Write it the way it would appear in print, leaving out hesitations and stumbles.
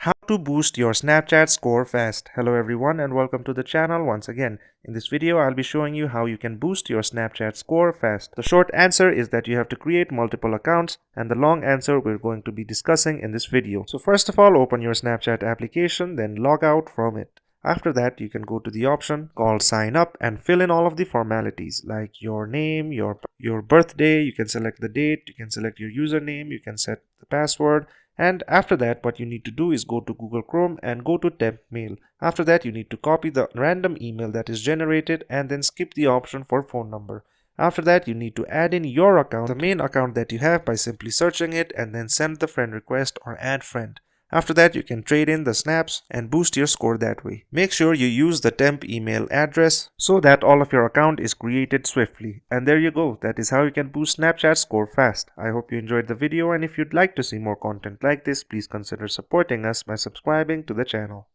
How to boost your Snapchat score fast. Hello everyone and welcome to the channel once again. In this video, I'll be showing you how you can boost your Snapchat score fast. The short answer is that you have to create multiple accounts, and the long answer we're going to be discussing in this video. So first of all, open your Snapchat application, then log out from it. After that, you can go to the option called sign up and fill in all of the formalities like your name, your birthday, you can select the date, you can select your username, you can set the password. And after that, what you need to do is go to Google Chrome and go to temp mail. After that, you need to copy the random email that is generated and then skip the option for phone number. After that, you need to add in your account, the main account that you have, by simply searching it and then send the friend request or add friend. After that, you can trade in the snaps and boost your score that way. Make sure you use the temp email address so that all of your account is created swiftly. And there you go. That is how you can boost Snapchat score fast. I hope you enjoyed the video, and if you'd like to see more content like this, please consider supporting us by subscribing to the channel.